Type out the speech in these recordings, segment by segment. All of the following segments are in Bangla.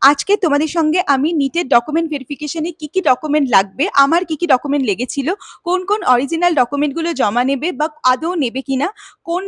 আজকে তোমাদের সঙ্গে আমি নিটের ডকুমেন্ট ভেরিফিকেশনে কি ডকুমেন্ট লাগবে, আমার কি ডকুমেন্ট লেগেছিল, কোন অরিজিনাল ডকুমেন্টগুলো জমা নেবে বা আদৌ নেবে কিনা, কোন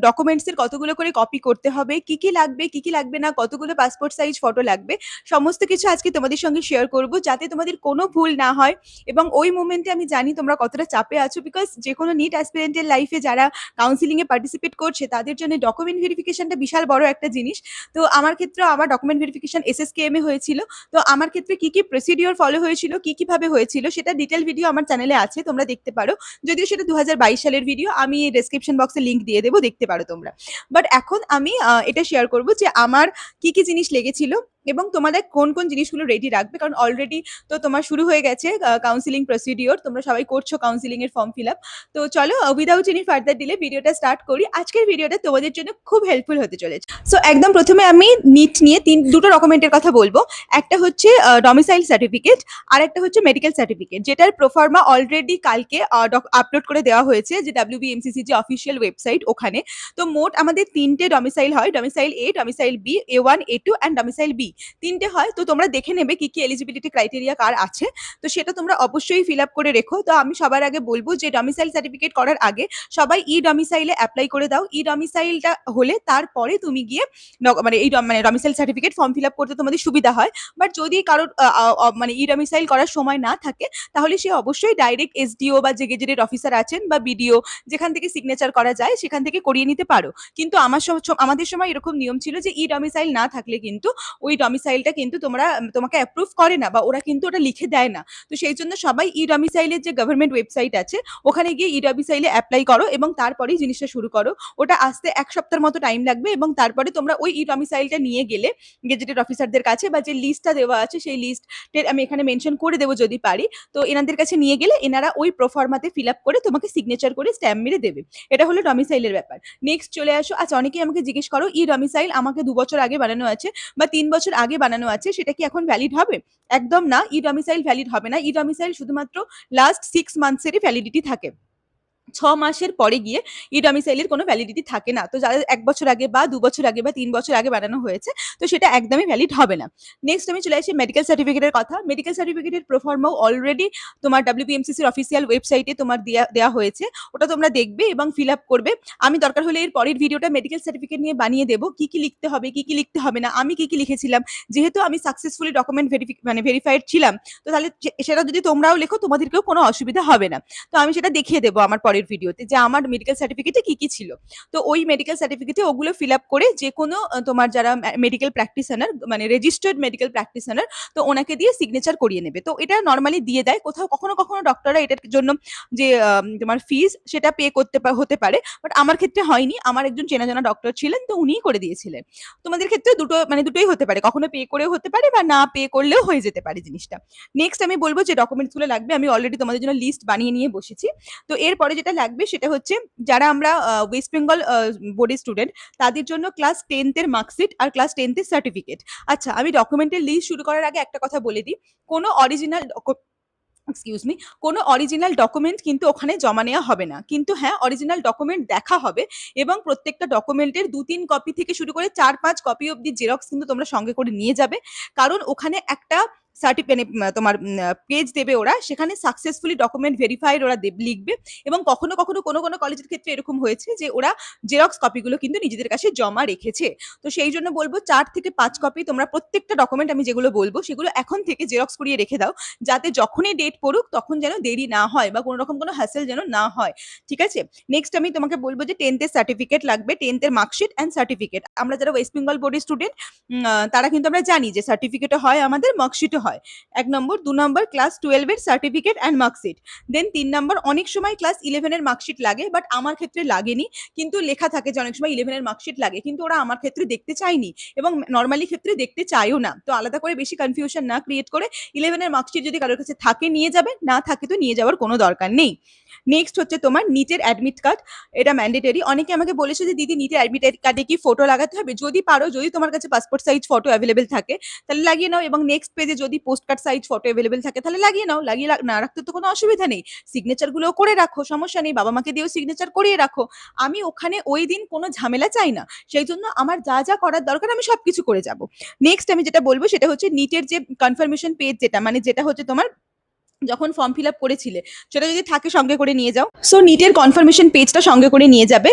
ডকুমেন্টসের কতগুলো করে কপি করতে হবে, কি লাগবে, কি লাগবে না, কতগুলো পাসপোর্ট সাইজ ফটো লাগবে, সমস্ত কিছু আজকে তোমাদের সঙ্গে শেয়ার করব যাতে তোমাদের কোনো ভুল না হয়। এবং ওই মোমেন্টে আমি জানি তোমরা কতটা চাপে আছো, বিকজ যে কোনো নিট অ্যাসপিরেন্টের লাইফে যারা কাউন্সিলিংয়ে পার্টিসিপেট করছে তাদের জন্য ডকুমেন্ট ভেরিফিকেশনটা বিশাল বড় একটা জিনিস। তো আমার ক্ষেত্রে আমার ডকুমেন্ট ভেরিফিকেশন এসএসকেএম এ হয়েছিল। তো আমার ক্ষেত্রে কি প্রসিডিওর ফলো হয়েছিল, কিভাবে হয়েছিল সেটা ডিটেইল ভিডিও আমার চ্যানেলে আছে, তোমরা দেখতে পারো। যদিও সেটা 2022 সালের ভিডিও, আমি ডেসক্রিপশন বক্সে লিংক দিয়ে দেবো, দেখতে পারো তোমরা। বাট এখন আমি এটা শেয়ার করব যে আমার কি জিনিস লেগেছিল এবং তোমাদের কোন জিনিসগুলো রেডি রাখবে, কারণ অলরেডি তো তোমার শুরু হয়ে গেছে কাউন্সিলিং প্রসিডিওর, তোমরা সবাই করছো কাউন্সিলিং এর ফর্ম ফিল আপ। তো চলো উইদাউট এনি ফার্দার ডিলে ভিডিওটা স্টার্ট করি। আজকের ভিডিওটা তোমাদের জন্য খুব হেল্পফুল হতে চলেছে। সো একদম প্রথমে আমি নিট নিয়ে দুটো ডকুমেন্টের কথা বলবো। একটা হচ্ছে ডমিসাইল সার্টিফিকেট, আর একটা হচ্ছে মেডিকেল সার্টিফিকেট, যেটার প্রোফার্মা অলরেডি কালকে আপলোড করে দেওয়া হয়েছে যে WBMCC যে অফিসিয়াল ওয়েবসাইট ওখানে। তো মোট আমাদের তিনটে ডমিসাইল হয়, domicile A, domicile B, A1, A2 and domicile B, তিনটে হয়। তো তোমরা দেখে নেবে কি এলিজিবিলিটি ক্রাইটেরিয়া কার আছে, তো সেটা তোমরা অবশ্যই ফিল আপ করে রেখো। তো আমি সবার আগে বলবো যে ডমিসাইল সার্টিফিকেট করার আগে সবাই ই ডমিসাইলে অ্যাপ্লাই করে দাও। ই ডমিসাইলটা হলে তারপরে তুমি গিয়ে মানে এই domicile certificate form fill up করতে তোমাদের সুবিধা হয়। বাট যদি কারোর মানে ই ডমিসাইল করার সময় না থাকে, তাহলে সে অবশ্যই ডাইরেক্ট এসডিও বা যে গেজেটেড অফিসার আছেন বা বিডিও, যেখান থেকে সিগনেচার করা যায় সেখান থেকে করিয়ে নিতে পারো। কিন্তু আমাদের সময় এরকম নিয়ম ছিল যে ই ডমিসাইল না থাকলে কিন্তু ওই ডমিসাইলটা কিন্তু তোমাকে অ্যাপ্রুভ করে না, বা ওরা কিন্তু ওটা লিখে দেয় না। তো সেই জন্য সবাই ই ডমিসাইলের যে গভর্নমেন্ট ওয়েবসাইট আছে ওখানে গিয়ে ই ডমিসাইলে অ্যাপ্লাই করো এবং তারপরেই জিনিসটা শুরু করো। ওটা আসতে এক সপ্তাহের মতো টাইম লাগবে এবং তারপরে তোমরা ওই ই ডমিসাইলটা নিয়ে গেলে গেজেটেড অফিসারদের কাছে, বা যে লিস্টটা দেওয়া আছে সেই লিস্টের আমি এখানে মেনশন করে দেবো যদি পারি, তো এনাদের কাছে নিয়ে গেলে এনারা ওই প্রোফার্মাতে ফিল আপ করে তোমাকে সিগনেচার করে স্ট্যাম্প মেরে দেবে। এটা হলো ডমিসাইলের ব্যাপার। নেক্সট চলে আসো। আচ্ছা, অনেকেই আমাকে জিজ্ঞেস করো ই ডমিসাইল আমাকে 2 বছর আগে বানানো আছে বা 3 বছর আগে বানানো আছে, সেটা কি এখন ভ্যালিড হবে? একদম না, ই ডমিসাইল ভ্যালিড হবে না। ই ডমিসাইল শুধুমাত্র লাস্ট 6 মান্থসেরই ভ্যালিডিটি থাকে। 6 মাসের পরে গিয়ে ই ডমিসাইলের কোনো ভ্যালিডিটি থাকে না। তো যাদের 1 বছর আগে বা 2 বছর আগে বা 3 বছর আগে বানানো হয়েছে, তো সেটা একদমই ভ্যালিড হবে না। নেক্সট আমি চলে আসি মেডিকেল সার্টিফিকেটের কথা। মেডিকেল সার্টিফিকেটের প্রোফার্মাও অলরেডি তোমার WBMCCর অফিসিয়াল ওয়েবসাইটে তোমার দেওয়া হয়েছে, ওটা তোমরা দেখবে এবং ফিল আপ করবে। আমি দরকার হলে এর পরের ভিডিওটা মেডিকেল সার্টিফিকেট নিয়ে বানিয়ে দেবো, কি লিখতে হবে, কি লিখতে হবে না, আমি কি লিখেছিলাম। যেহেতু আমি সাকসেসফুলি ডকুমেন্ট ভেরিফাইড ছিলাম, তো তাহলে সেটা যদি তোমরাও লেখো তোমাদেরকেও কোনো অসুবিধা হবে না। তো আমি সেটা দেখিয়ে দেবো আমার পরের ভিডিওতে যে আমার মেডিকেল সার্টিফিকেটে কি ছিল। তো ওই মেডিকেল সার্টিফিকেটে ওগুলো ফিল আপ করে যে কোনো তোমার যারা মেডিকেল প্র্যাকটিশনার, মানে রেজিস্টার্ড মেডিকেল প্র্যাকটিশনার, তো ওনাকে দিয়ে সিগনেচার করিয়ে নেবে। তো এটা নর্মালি দিয়ে দেয় কোথাও, কখনো ডক্টররা এটার জন্য যে তোমার ফিস সেটা পে করতে হতে পারে, বাট আমার ক্ষেত্রে হয়নি। আমার একজন চেনা জানা ডক্টর ছিলেন, তো উনিই করে দিয়েছিলেন। তোমাদের ক্ষেত্রে দুটোই হতে পারে, কখনো পে করেও হতে পারে বা না পে করলেও হয়ে যেতে পারে জিনিসটা। নেক্সট আমি বলবো যে ডকুমেন্টসগুলো লাগবে, আমি অলরেডি তোমাদের জন্য লিস্ট বানিয়ে নিয়ে বসেছি। তো এরপরে যেটা লাগবে সেটা হচ্ছে যারা আমরা ওয়েস্ট বেঙ্গল বোর্ডের স্টুডেন্ট, তাদের জন্য ক্লাস 10th-এর মার্কশিট আর ক্লাস 10th-এর সার্টিফিকেট। আচ্ছা, আমি ডকুমেন্টের লিস্ট শুরু করার আগে একটা কথা বলে দিই, কোনো অরিজিনাল কোনো অরিজিনাল ডকুমেন্ট কিন্তু ওখানে জমা নেওয়া হবে না। কিন্তু হ্যাঁ, অরিজিনাল ডকুমেন্ট দেখা হবে এবং প্রত্যেকটা ডকুমেন্টের 2-3 কপি থেকে শুরু করে 4-5 কপি অব্দি জেরক্স কিন্তু তোমরা সঙ্গে করে নিয়ে যাবে। কারণ ওখানে একটা তোমার পেজ দেবে ওরা, সেখানে সাকসেসফুলি ডকুমেন্ট ভেরিফাইড ওরা লিখবে। এবং কখনো কোনো কলেজের ক্ষেত্রে এরকম হয়েছে যে ওরা জেরক্স কপিগুলো কিন্তু নিজেদের কাছে জমা রেখেছে। তো সেই জন্য বলবো 4 থেকে 5 কপি তোমরা প্রত্যেকটা ডকুমেন্ট আমি যেগুলো বলবো সেগুলো এখন থেকে জেরক্স করিয়ে রেখে দাও, যাতে যখনই ডেট পড়ুক তখন যেন দেরি না হয় বা কোনো রকম কোনো হ্যাসেল যেন না হয়। ঠিক আছে? নেক্সট আমি তোমাকে বলবো যে 10th-এর সার্টিফিকেট লাগবে, 10th-এর মার্কশিট অ্যান্ড সার্টিফিকেট। আমরা যারা ওয়েস্ট বেঙ্গল বোর্ডের স্টুডেন্ট, তারা কিন্তু আমরা জানি যে সার্টিফিকেটও হয় আমাদের, মার্কশিটও হয়। 1 নম্বর। 2 নম্বর ক্লাস 12-এর সার্টিফিকেট অ্যান্ড মার্কশিট। দেন 3 নম্বর অনেক সময় ক্লাস 11-এর মার্কশিট লাগে, বাট আমার ক্ষেত্রে লাগেনি। কিন্তু লেখা থাকে যে অনেক সময় 11-এর মার্কশিট লাগে, কিন্তু ওরা আমার ক্ষেত্রে দেখতে চায়নি এবং নরমালি ক্ষেত্রে দেখতে চায়ও না। তো আলাদা করে বেশি কনফিউশন না ক্রিয়েট করে 11-এর মার্কশিট যদি কারোর কাছে থাকে নিয়ে যাবে, না থাকে তো নিয়ে যাওয়ার কোনো দরকার নেই। নেক্সট হচ্ছে তোমার নিটের অ্যাডমিট কার্ড, এটা ম্যান্ডেটরি। অনেকে আমাকে বলেছে যে দিদি নিটের অ্যাডমিট কার্ডে কি ফটো লাগাতে হবে? যদি পারো, যদি তোমার কাছে পাসপোর্ট সাইজ ফটো অ্যাভেলেবেল থাকে তাহলে লাগিয়ে নাও, এবং নেক্সট পেজে যদি যদি post card size photo available থাকে তাহলে লাগিয়ে নাও, লাগিয়ে না রাখতে তো কোনো অসুবিধা নেই। সিগনেচার গুলো করে রাখো, সমস্যা নেই, বাবা মাকে দিয়েও সিগনেচার করিয়ে রাখো। আমি ওখানে ওই দিন কোনো ঝামেলা চাই না, সেই জন্য আমার যা যা করার দরকার আমি সবকিছু করে যাব। নেক্সট আমি যেটা বলবো সেটা হচ্ছে নিটের যে কনফার্মেশন পেজ, যেটা মানে যেটা হচ্ছে তোমার যখন ফর্ম ফিল আপ করেছিলে সেটা যদি থাকে সঙ্গে করে নিয়ে যাও। সো নিটের কনফার্মেশন পেজটা সঙ্গে করে নিয়ে যাবে।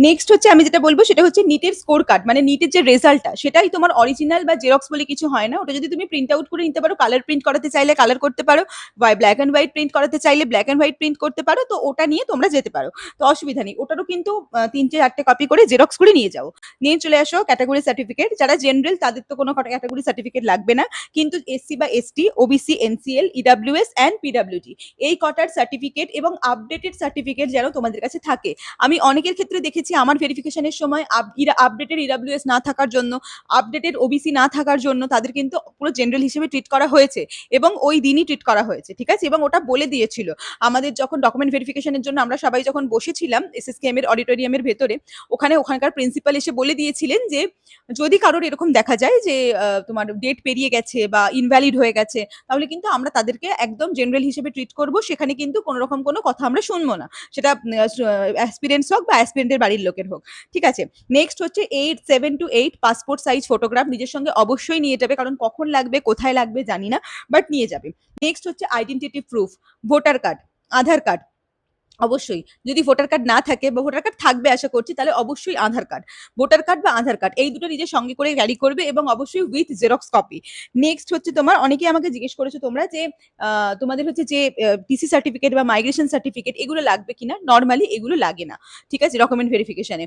নেক্সট হচ্ছে আমি যেটা বলবো সেটা হচ্ছে নিটের স্কোর কার্ড, মানে নিটের যে রেজাল্টটা সেটাই তোমার অরিজিনাল বা জেরক্স বলে কিছু হয় না, ওটা যদি তুমি প্রিন্ট আউট করে নিতে পারো, কালার প্রিন্ট করাতে চাইলে কালার করতে পারো, বা ব্ল্যাক অ্যান্ড হোয়াইট প্রিন্ট করাতে চাইলে ব্ল্যাক অ্যান্ড হোয়াইট প্রিন্ট করতে পারো, তো ওটা নিয়ে তোমরা যেতে পারো, তো অসুবিধা নেই। ওটারও কিন্তু 3-4টে কপি করে জেরক্স করে নিয়ে যাও। নিয়ে চলে আসো ক্যাটাগরি সার্টিফিকেট। যারা জেনারেল তাদের তো কোনো ক্যাটাগরি সার্টিফিকেট লাগবে না, কিন্তু এসসি বা ST, OBC, NCL, EWS and PWD এই কটার সার্টিফিকেট এবং আপডেটেড সার্টিফিকেট যেন তোমাদের কাছে থাকে। আমি অনেকের ক্ষেত্রে দেখেছি আমার ভেরিফিকেশনের সময় আপডেটেড ইডাব্লিউএস না থাকার জন্য, আপডেটেড ওবিসি না থাকার জন্য তাদের কিন্তু পুরো জেনারেল হিসেবে ট্রিট করা হয়েছে, এবং ওই দিনই ট্রিট করা হয়েছে, ঠিক আছে, এবং ওটা বলে দিয়েছিল আমাদের যখন ডকুমেন্ট ভেরিফিকেশনের জন্য আমরা সবাই যখন বসেছিলাম এসএসকেএম এর অডিটোরিয়ামের ভেতরে, ওখানকার প্রিন্সিপাল এসে বলে দিয়েছিলেন যে যদি কারোর এরকম দেখা যায় যে তোমার ডেট পেরিয়ে গেছে বা ইনভ্যালিড হয়ে গেছে, তাহলে কিন্তু আমরা তাদেরকে একদম জেনারেল হিসেবে ট্রিট করব, সেখানে কিন্তু কোনো রকম কোনো কথা আমরা শুনবো না, সেটা অ্যাসপিরেন্টস হোক বা অ্যাসপিরেন্টের বাড়ির লোকের হোক, ঠিক আছে। নেক্সট হচ্ছে 7 to 8 পাসপোর্ট সাইজ ফটোগ্রাফ নিজের সঙ্গে অবশ্যই নিয়ে যাবে, কারণ কখন লাগবে কোথায় লাগবে জানি না, বাট নিয়ে যাবে। নেক্সট হচ্ছে আইডেন্টিটি প্রুফ, ভোটার কার্ড, আধার কার্ড, অবশ্যই যদি ভোটার কার্ড না থাকে বা ভোটার কার্ড থাকবে আশা করছি, তাহলে অবশ্যই আধার কার্ড, ভোটার কার্ড বা আধার কার্ড এই দুটো নিজের সঙ্গে করে ক্যারি করবে, এবং অবশ্যই উইথ জেরক্স কপি। নেক্সট হচ্ছে তোমার, অনেকেই আমাকে জিজ্ঞেস করেছো তোমরা যে তোমাদের হচ্ছে যে টিসি সার্টিফিকেট বা মাইগ্রেশন সার্টিফিকেট এগুলো লাগবে কিনা, নর্মালি এগুলো লাগে না, ঠিক আছে, ডকুমেন্ট ভেরিফিকেশনে।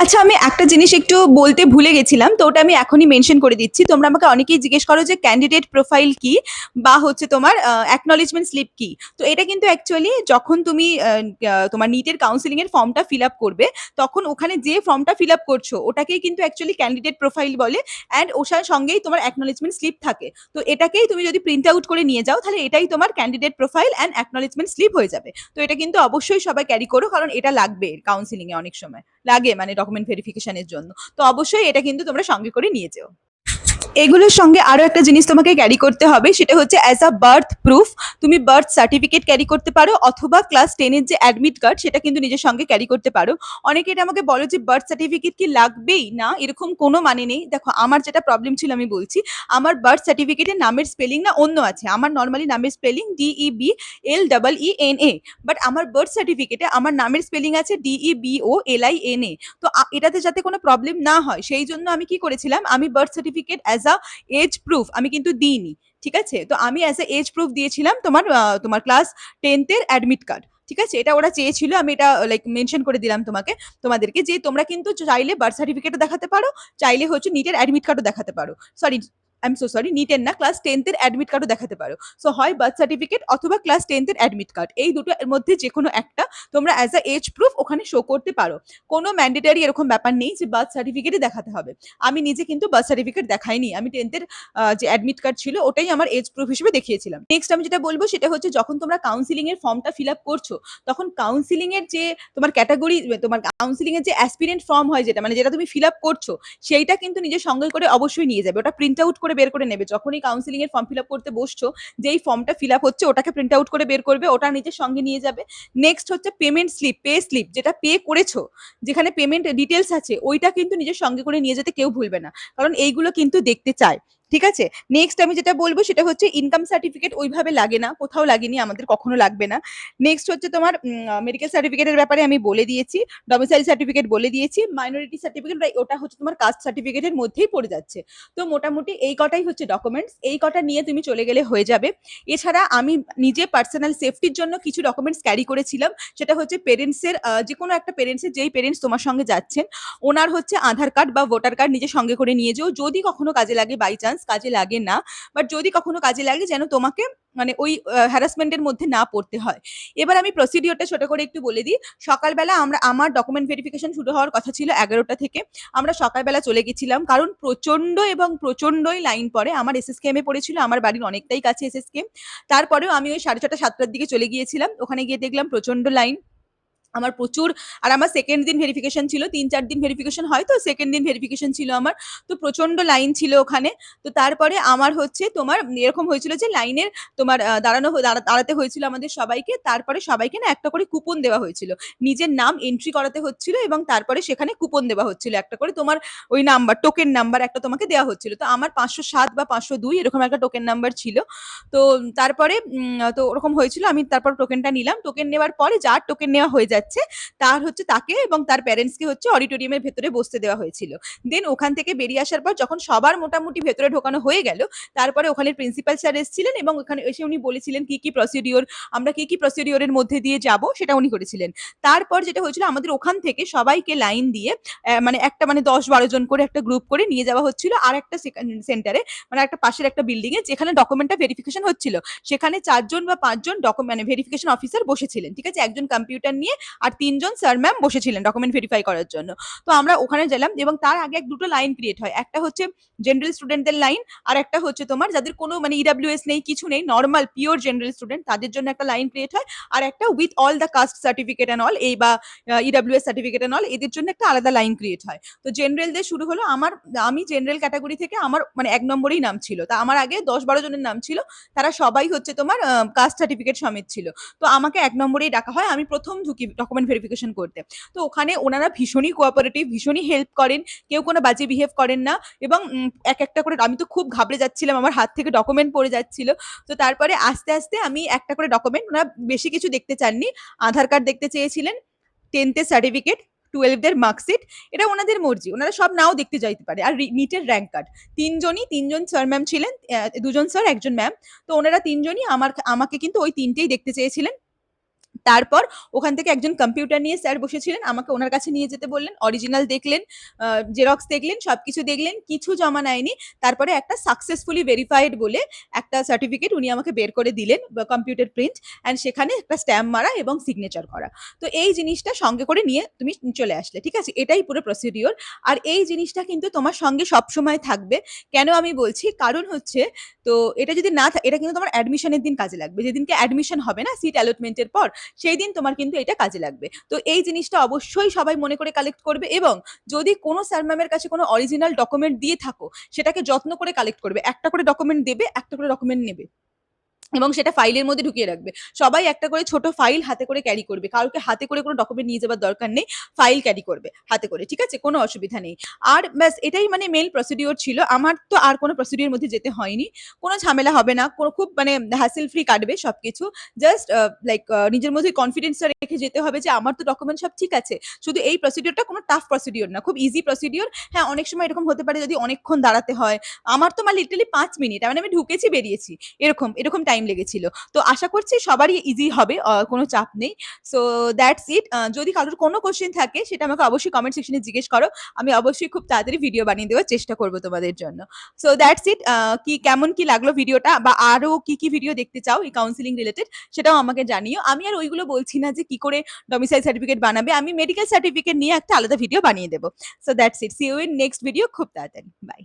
আচ্ছা, আমি একটা জিনিস একটু বলতে ভুলে গেছিলাম, তো ওটা আমি এখনই মেনশন করে দিচ্ছি। তোমরা আমাকে অনেকেই জিজ্ঞেস করো যে ক্যান্ডিডেট প্রোফাইল কি, বা হচ্ছে তোমার অ্যাকনলেজমেন্ট স্লিপ কি। তো এটা কিন্তু অ্যাকচুয়ালি যখন তুমি তোমার নিটের কাউন্সিলিং এর ফর্মটা ফিল আপ করবে, তখন ওখানে যে ফর্মটা ফিল আপ করছো ওটাকেই কিন্তু অ্যাকচুয়ালি ক্যান্ডিডেট প্রোফাইল বলে, অ্যান্ড ওটার সঙ্গেই তোমার অ্যাকনলেজমেন্ট স্লিপ থাকে। তো এটাকেই তুমি যদি প্রিন্ট আউট করে নিয়ে যাও, তাহলে এটাই তোমার candidate profile and acknowledgement slip হয়ে যাবে। তো এটা কিন্তু অবশ্যই সবাই ক্যারি করো, কারণ এটা লাগবে কাউন্সিলিং এ, অনেক সময় লাগে, মানে ডকুমেন্ট ভেরিফিকেশনের জন্য। তো অবশ্যই এটা কিন্তু তোমরা সঙ্গে করে নিয়ে যেও। এগুলোর সঙ্গে আরো একটা জিনিস তোমাকে ক্যারি করতে হবে, সেটা হচ্ছে অ্যাজ আ বার্থ প্রুফ তুমি বার্থ সার্টিফিকেট ক্যারি করতে পারো, অথবা ক্লাস 10 এর যে অ্যাডমিট কার্ড সেটা কিন্তু নিজের সঙ্গে ক্যারি করতে পারো। অনেকে এটা আমাকে বলো যে বার্থ সার্টিফিকেট কি লাগবেই না, এরকম কোনো মানে নেই। দেখো, আমার যেটা প্রবলেম ছিল আমি বলছি, আমার বার্থ সার্টিফিকেটে নামের স্পেলিং না অন্য আছে, আমার নর্মালি নামের স্পেলিং DEBLEENA, বাট আমার বার্থ সার্টিফিকেটে আমার নামের স্পেলিং আছে DEBOLINA। তো এটাতে যাতে কোনো প্রবলেম না হয় সেই জন্য আমি কি করেছিলাম, আমি birth certificate as a age proof আমি কিন্তু দিইনি, ঠিক আছে। তো আমি অ্যাজ এ এজ প্রুফ দিয়েছিলাম তোমার ক্লাস 10th এর অ্যাডমিট কার্ড, ঠিক আছে। এটা ওরা চেয়েছিল, আমি এটা লাইক মেনশন করে দিলাম তোমাদেরকে, যে তোমরা কিন্তু চাইলে বার্থ সার্টিফিকেটও দেখাতে পারো, চাইলে হচ্ছে নিটের অ্যাডমিট কার্ডও দেখাতে পারো, sorry I am so sorry, নিটের না, ক্লাস 10th এর অ্যাডমিট কার্ডও দেখাতে পারো। সো হয় বার্থ সার্টিফিকেট অথবা ক্লাস 10th এর অ্যাডমিট কার্ড, এই দুটো এর মধ্যে যে কোনো একটা তোমরা অ্যাজ আ এজ প্রুফ ওখানে শো করতে পারো। কোনো ম্যান্ডেটারি এরকম ব্যাপার নেই যে বার্থ সার্টিফিকেটই দেখাতে হবে। আমি নিজে কিন্তু বার্থ সার্টিফিকেট দেখাইনি, আমি 10th এর যে অ্যাডমিট কার্ড ছিল ওটাই আমার এজ প্রুফ হিসেবে দেখিয়েছিলাম। নেক্সট আমি যেটা বলবো সেটা হচ্ছে, যখন তোমরা কাউন্সিলিং এর ফর্মটা ফিল আপ করছো, তখন কাউন্সিলিং এর যে তোমার ক্যাটাগরি, তোমার কাউন্সিলিং এর যে অ্যাসপিরেন্ট ফর্ম হয়, যেটা মানে যেটা তুমি ফিল আপ করছো, সেইটা কিন্তু নিজের সঙ্গে করে অবশ্যই নিয়ে যাবে। ওটা প্রিন্ট আউট করে বের করে নেবে, যখনই কাউন্সিলিং এর ফর্ম ফিল আপ করতে বসছো, যেই ফর্মটা ফিল আপ হচ্ছে ওটাকে প্রিন্ট আউট করে বের করবে, ওটা নিজের সঙ্গে নিয়ে যাবে। নেক্সট হচ্ছে পেমেন্ট স্লিপ, পে স্লিপ, যেটা পে করেছো, যেখানে পেমেন্ট ডিটেলস আছে, ওইটা কিন্তু নিজের সঙ্গে করে নিয়ে যেতে কেউ ভুলবে না, কারণ এইগুলো কিন্তু দেখতে চায়, ঠিক আছে। নেক্সট আমি যেটা বলবো সেটা হচ্ছে ইনকাম সার্টিফিকেট ওইভাবে লাগে না, কোথাও লাগেনি, আমাদের কখনো লাগবে না। নেক্সট হচ্ছে তোমার মেডিকেল সার্টিফিকেটের ব্যাপারে আমি বলে দিয়েছি, ডমিসাইল সার্টিফিকেট বলে দিয়েছি, মাইনরিটি সার্টিফিকেট ওটা হচ্ছে তোমার কাস্ট সার্টিফিকেটের মধ্যেই পড়ে যাচ্ছে। তো মোটামুটি এই কটাই হচ্ছে ডকুমেন্টস, এই কটা নিয়ে তুমি চলে গেলে হয়ে যাবে। এছাড়া আমি নিজে পার্সোনাল সেফটির জন্য কিছু ডকুমেন্টস ক্যারি করেছিলাম, সেটা হচ্ছে পেরেন্টসের, যে কোনো একটা পেরেন্টসের, যেই পেরেন্টস তোমার সঙ্গে যাচ্ছেন ওনার হচ্ছে আধার কার্ড বা ভোটার কার্ড নিজের সঙ্গে করে নিয়ে যেও, যদি কখনো কাজে লাগে, বাই চান্স কাজে লাগে না, বাট যদি কখনো কাজে লাগে যেন তোমাকে মানে ওই হ্যারাসমেন্টের মধ্যে না পড়তে হয়। এবার আমি প্রসিডিওরটা ছোট করে একটু বলে দিই। সকালবেলা আমার ডকুমেন্ট ভেরিফিকেশন শুরু হওয়ার কথা ছিল 11টা থেকে, আমরা সকালবেলা চলে গেছিলাম, কারণ প্রচন্ড এবং প্রচন্ডই লাইন পড়ে। আমার এসএসকেএম এ পড়েছিল, আমার বাড়ির অনেকটাই কাছে এসএসকেএম। তারপরেও আমি ওই 6:30 7টার দিকে চলে গিয়েছিলাম, ওখানে গিয়ে দেখলাম প্রচন্ড লাইন। আমার প্রচুর, আর আমার সেকেন্ড দিন ভেরিফিকেশন ছিল, ৩-৪ দিন ভেরিফিকেশন হয়, তো সেকেন্ড দিন ভেরিফিকেশন ছিল আমার। তো প্রচন্ড লাইন ছিল ওখানে। তো তারপরে আমার হচ্ছে তোমার এরকম হয়েছিল যে লাইনের তোমার দাঁড়াতে হয়েছিল আমাদের সবাইকে। তারপরে সবাইকে না একটা করে কুপন দেওয়া হয়েছিল। নিজের নাম এন্ট্রি করাতে হচ্ছিল এবং তারপরে সেখানে কুপন দেওয়া হচ্ছিল। একটা করে তোমার ওই নাম্বার, টোকেন নাম্বার একটা তোমাকে দেওয়া হচ্ছিল। তো আমার ৫০৭ বা ৫০২ এরকম একটা টোকেন নাম্বার ছিল। তো তারপরে তো ওরকম হয়েছিল। আমি তারপর টোকেনটা নিলাম। টোকেন নেওয়ার পরে যার টোকেন নেওয়া হয়ে যাচ্ছে, তার হচ্ছে তাকে এবং তার প্যারেন্টসকে হচ্ছে অডিটোরিয়ামের ভেতরে বসতে দেওয়া হয়েছিল। দেন ওখান থেকে বেরিয়ে আসার পর যখন সবার মোটামুটি ভেতরে ঢোকানো হয়ে গেল, তারপরে ওখানে প্রিন্সিপাল স্যার এসেছিলেন এবং ওখানে এসে উনি বলেছিলেন কি প্রসিডিওর, আমরা কি প্রসিডিওর এর মধ্যে দিয়ে যাব সেটা উনি করেছিলেন। তারপর যেটা হয়েছিল, আমাদের ওখান থেকে সবাইকে লাইন দিয়ে মানে একটা মানে ১০-১২ জন করে একটা গ্রুপ করে নিয়ে যাওয়া হচ্ছিল আরেকটা সেন্টারে, মানে একটা পাশের একটা বিল্ডিং এ যেখানে ডকুমেন্টটা ভেরিফিকেশন হচ্ছিল। সেখানে ৪ জন বা ৫ জন মানে ভেরিফিকেশন অফিসার বসেছিলেন। ঠিক আছে? একজন কম্পিউটার নিয়ে আর ৩ জন স্যার ম্যাম বসেছিলেন ডকুমেন্ট ভেরিফাই করার জন্য। তো আমরা ওখানে গেলাম এবং তার আগে দুটো লাইন ক্রিয়েট হয়। একটা হচ্ছে জেনারেল স্টুডেন্টদের লাইন, আর একটা হচ্ছে তোমার যাদের কোনো মানে ইডব্লিউএস নেই, কিছু নেই, নরমাল পিওর জেনারেল স্টুডেন্ট, তাদের জন্য একটা লাইন ক্রিয়েট হয়। আর একটা with all the caste certificate and all, এই বা ইডব্লিউএস সার্টিফিকেট এন্ড অল, এদের জন্য একটা আলাদা লাইন ক্রিয়েট হয়। তো জেনারেলদের শুরু হলো। আমি জেনারেল ক্যাটাগরি থেকে আমার মানে ১ নম্বরেই নাম ছিল। তা আমার আগে ১০-১২ জনের নাম ছিল। তারা সবাই হচ্ছে তোমার কাস্ট সার্টিফিকেট সমেত ছিল। তো আমাকে ১ নম্বরেই ডাকা হয়। আমি ১ম ঢুকি ডকুমেন্ট ভেরিফিকেশন করতে। তো ওখানে ওনারা ভীষণই কোঅপারেটিভ, ভীষণই হেল্প করেন। কেউ কোনো বাজে বিহেভ করেন না এবং একটা করে, আমি তো খুব ঘাবড়ে যাচ্ছিলাম। আমার হাত থেকে ডকুমেন্ট পড়ে যাচ্ছিল। তো তারপরে আস্তে আমি একটা করে ডকুমেন্ট, ওনারা বেশি কিছু দেখতে চাননি। আধার কার্ড দেখতে চেয়েছিলেন, 10th এর সার্টিফিকেট, 12th এর মার্কশিট, এটা ওনাদের মর্জি। ওনারা সব নাও দেখতে যাইতে পারে। আর নিটের র‍্যাংক কার্ড। ৩ জন স্যার ম্যাম ছিলেন, ২ জন স্যার, ১ জন ম্যাম। তো ওনারা ৩ জনই আমাকে কিন্তু ওই ৩ টেই দেখতে চেয়েছিলেন। তারপর ওখান থেকে একজন কম্পিউটার নিয়ে স্যার বসেছিলেন। আমাকে ওনার কাছে নিয়ে যেতে বললেন। অরিজিনাল দেখলেন, জেরক্স দেখলেন, সবকিছু দেখলেন। কিছু জমা নেয়নি। তারপরে একটা সাকসেসফুলি ভেরিফাইড বলে একটা সার্টিফিকেট উনি আমাকে বের করে দিলেন, কম্পিউটার প্রিন্ট, অ্যান্ড সেখানে একটা স্ট্যাম্প মারা এবং সিগনেচার করা। তো এই জিনিসটা সঙ্গে করে নিয়ে তুমি চলে আসলে। ঠিক আছে? এটাই পুরো প্রসিডিওর। আর এই জিনিসটা কিন্তু তোমার সঙ্গে সবসময় থাকবে। কেন আমি বলছি? কারণ হচ্ছে, তো এটা যদি না এটা কিন্তু তোমার অ্যাডমিশনের দিন কাজে লাগবে। যেদিনকে অ্যাডমিশন হবে না সিট অ্যালটমেন্টের পর, সেই দিন তোমার কিন্তু এটা কাজে লাগবে। তো এই জিনিসটা অবশ্যই সবাই মনে করে কালেক্ট করবে এবং যদি কোনো স্যার ম্যামের কাছে কোনো অরিজিনাল ডকুমেন্ট দিয়ে থাকো, সেটাকে যত্ন করে কালেক্ট করবে। একটা করে ডকুমেন্ট দেবে, একটা করে ডকুমেন্ট নেবে এবং সেটা ফাইলের মধ্যে ঢুকিয়ে রাখবে। সবাই একটা করে ছোট ফাইল হাতে করে ক্যারি করবে। কাউকে হাতে করে কোনো ডকুমেন্ট নিয়ে যাবার দরকার নেই। ফাইল ক্যারি করবে হাতে করে। ঠিক আছে? কোনো অসুবিধা নেই। আর ব্যাস এটাই মানে মেইন প্রসিডিওর ছিল। আমার তো আর কোনো প্রসিডিওর মধ্যে যেতে হয়নি। কোনো ঝামেলা হবে না। খুব মানে হ্যাসেল ফ্রি কাটবে সবকিছু। জাস্ট নিজের মধ্যে কনফিডেন্সটা রেখে যেতে হবে যে আমার তো ডকুমেন্ট সব ঠিক আছে। শুধু এই প্রসিডিওরটা কোনো টাফ প্রসিডিওর না। খুব ইজি প্রসিডিওর। হ্যাঁ, অনেক সময় এরকম হতে পারে যদি অনেকক্ষণ দাঁড়াতে হয়। আমার তো লিটারালি ৫ মিনিট। মানে আমি ঢুকেছি, বেরিয়েছি। এরকম টাইম লেগেছিল। তো আশা করছি সবারই ইজি হবে। কোনো চাপ নেই। সো দ্যাটস ইট। যদি কারোর কোনো কোয়েশ্চেন থাকে সেটা আমাকে অবশ্যই কমেন্ট সেকশনে জিজ্ঞেস করো। আমি অবশ্যই খুব তাড়াতাড়ি ভিডিও বানিয়ে দেওয়ার চেষ্টা করব তোমাদের জন্য। সো দ্যাটস ইট। কেমন কি লাগলো ভিডিওটা, বা আরো কি ভিডিও দেখতে চাও এই কাউন্সেলিং রিলেটেড, সেটাও আমাকে জানিও। আমি আর ওইগুলো বলছি না যে কি করে ডমিসাইল সার্টিফিকেট বানাবে। আমি মেডিকেল সার্টিফিকেট নিয়ে একটা আলাদা ভিডিও বানিয়ে দেব। So that's it. See you in next video খুব তাড়াতাড়ি। বাই।